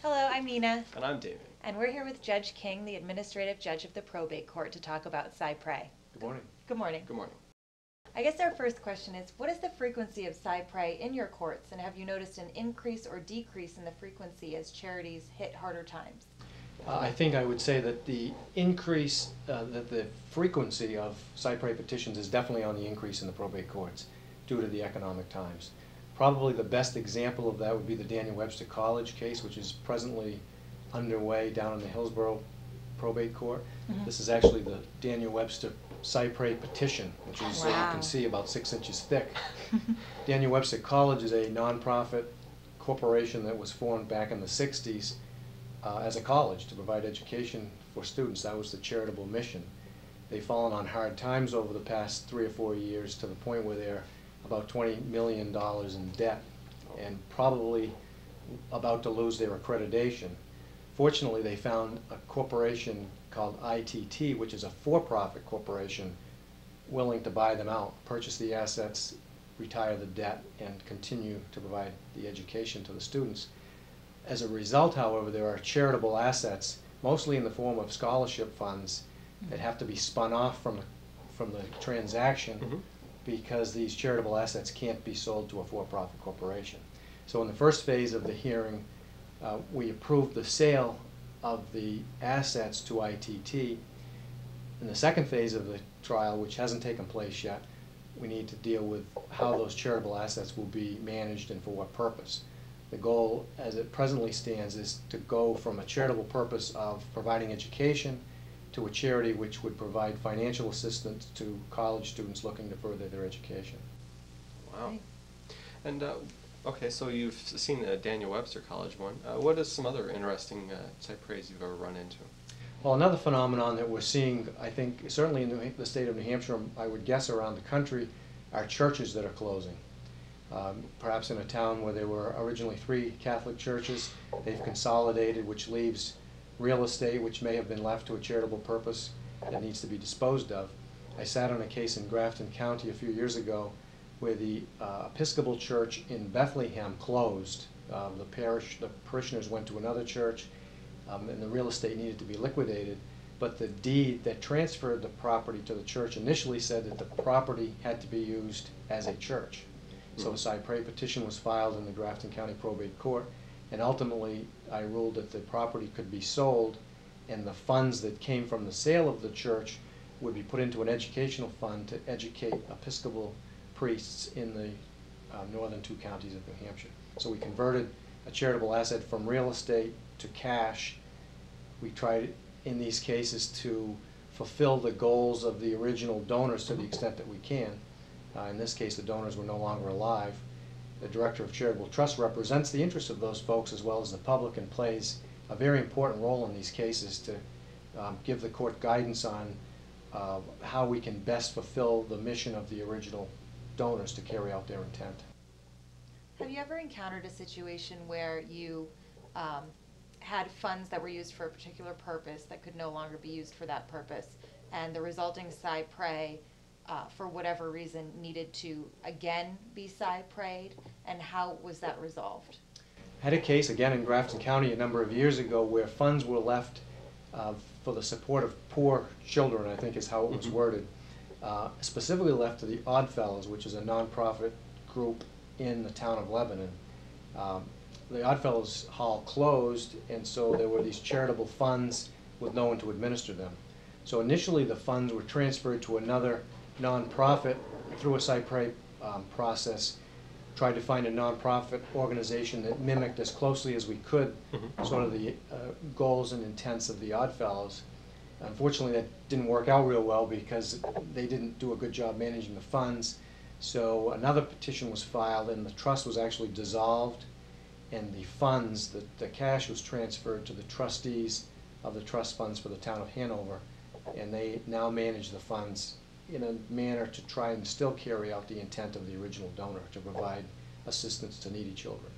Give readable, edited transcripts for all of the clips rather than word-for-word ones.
Hello, I'm Nina, And I'm David. and we're here with Judge King, the administrative judge of the probate court, to talk about cypre. Good morning. Good morning. Good morning. I guess our first question is, what is the frequency of cypre in your courts, and have you noticed an increase or decrease in the frequency as charities hit harder times? I think I would say that the increase, that the frequency of cypre petitions is definitely on the increase in the probate courts due to the economic times. Probably the best example of that would be the Daniel Webster College case, which is presently underway down in the Hillsborough Probate Court. This is actually the Daniel Webster cypre petition, which is, you can see, about 6 inches thick. Daniel Webster College is a nonprofit corporation that was formed back in the 60s as a college to provide education for students. That was the charitable mission. They've fallen on hard times over the past 3 or 4 years to the point where they're about $20 million in debt and probably about to lose their accreditation. Fortunately, they found a corporation called ITT, which is a for-profit corporation, willing to buy them out, purchase the assets, retire the debt, and continue to provide the education to the students. As a result, however, there are charitable assets, mostly in the form of scholarship funds, that have to be spun off from the transaction because these charitable assets can't be sold to a for-profit corporation. So in the first phase of the hearing, we approved the sale of the assets to ITT. In the second phase of the trial, which hasn't taken place yet, we need to deal with how those charitable assets will be managed and for what purpose. The goal, as it presently stands, is to go from a charitable purpose of providing education to a charity which would provide financial assistance to college students looking to further their education. Wow. And okay, so you've seen the Daniel Webster College one. What are some other interesting cypres you've ever run into? Well, another phenomenon that we're seeing, I think, certainly in the state of New Hampshire, I would guess around the country, are churches that are closing. Perhaps in a town where there were originally 3 Catholic churches, they've consolidated, which leaves real estate which may have been left to a charitable purpose that needs to be disposed of. I sat on a case in Grafton County a few years ago where the Episcopal Church in Bethlehem closed. The parishioners went to another church, and the real estate needed to be liquidated, but the deed that transferred the property to the church initially said that the property had to be used as a church. So a cypre petition was filed in the Grafton County Probate Court, and ultimately I ruled that the property could be sold, and the funds that came from the sale of the church would be put into an educational fund to educate Episcopal priests in the northern 2 counties of New Hampshire. So we converted a charitable asset from real estate to cash. We tried in these cases to fulfill the goals of the original donors to the extent that we can. In this case, the donors were no longer alive. The Director of Charitable Trust represents the interests of those folks as well as the public and plays a very important role in these cases to give the court guidance on how we can best fulfill the mission of the original donors to carry out their intent. Have you ever encountered a situation where you had funds that were used for a particular purpose that could no longer be used for that purpose, and the resulting cypre, for whatever reason, needed to again be cypre'd, and how was that resolved? I had a case again in Grafton County a number of years ago where funds were left for the support of poor children, I think is how it was worded, specifically left to the Oddfellows, which is a nonprofit group in the town of Lebanon. The Oddfellows Hall closed, and so there were these charitable funds with no one to administer them. So initially the funds were transferred to another nonprofit through a cypre process, tried to find a nonprofit organization that mimicked as closely as we could sort of the goals and intents of the Oddfellows. Unfortunately, that didn't work out real well because they didn't do a good job managing the funds. So another petition was filed, and the trust was actually dissolved, and the funds, the cash was transferred to the trustees of the trust funds for the town of Hanover, and they now manage the funds in a manner to try and still carry out the intent of the original donor to provide assistance to needy children.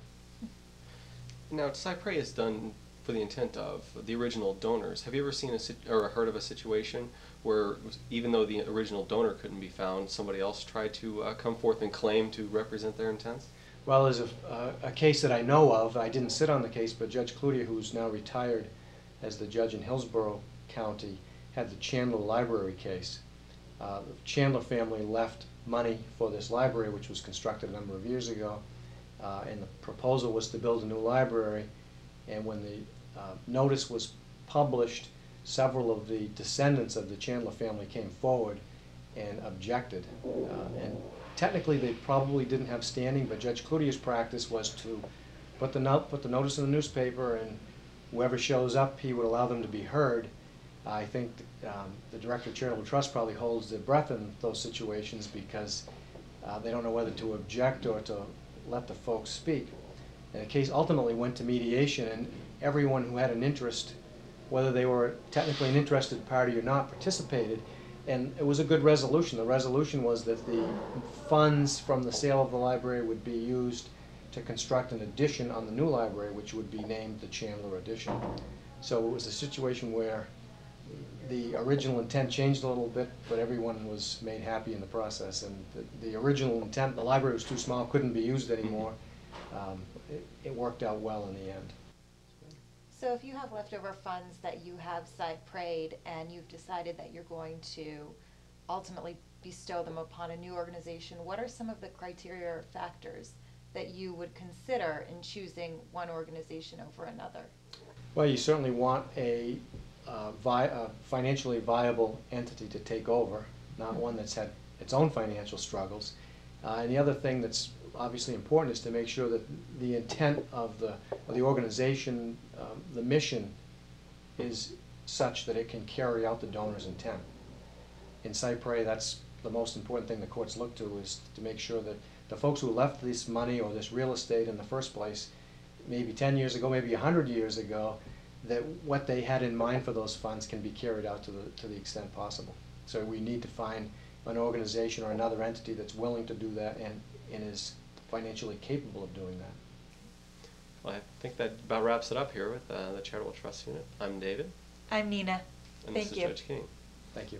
Now, cypre is done for the intent of the original donors. Have you ever seen or heard of a situation where, even though the original donor couldn't be found, somebody else tried to come forth and claim to represent their intents? Well, there's a case that I know of. I didn't sit on the case, but Judge Cloutier, who's now retired as the judge in Hillsborough County, had the Chandler Library case. The Chandler family left money for this library, which was constructed a number of years ago, and the proposal was to build a new library. And when the notice was published, several of the descendants of the Chandler family came forward and objected. And technically, they probably didn't have standing, but Judge Cloutier's practice was to put the notice in the newspaper, and whoever shows up, he would allow them to be heard. I think the Director of Charitable Trust probably holds their breath in those situations because they don't know whether to object or to let the folks speak. And the case ultimately went to mediation, and everyone who had an interest, whether they were technically an interested party or not, participated. And it was a good resolution. The resolution was that the funds from the sale of the library would be used to construct an addition on the new library, which would be named the Chandler Addition. So it was a situation where the original intent changed a little bit, but everyone was made happy in the process. And the original intent, the library was too small, couldn't be used anymore. It worked out well in the end. So if you have leftover funds that you have side-prayed and you've decided that you're going to ultimately bestow them upon a new organization, what are some of the criteria or factors that you would consider in choosing one organization over another? Well, you certainly want a financially viable entity to take over, not one that's had its own financial struggles. And the other thing that's obviously important is to make sure that the intent of the organization, the mission, is such that it can carry out the donor's intent. In Cypre, that's the most important thing the courts look to, is to make sure that the folks who left this money or this real estate in the first place, maybe 10 years ago, maybe 100 years ago, that what they had in mind for those funds can be carried out to the extent possible. So we need to find an organization or another entity that's willing to do that and is financially capable of doing that. Well, I think that about wraps it up here with the Charitable Trust Unit. I'm David. I'm Nina. And Thank this you. is Judge King. Thank you.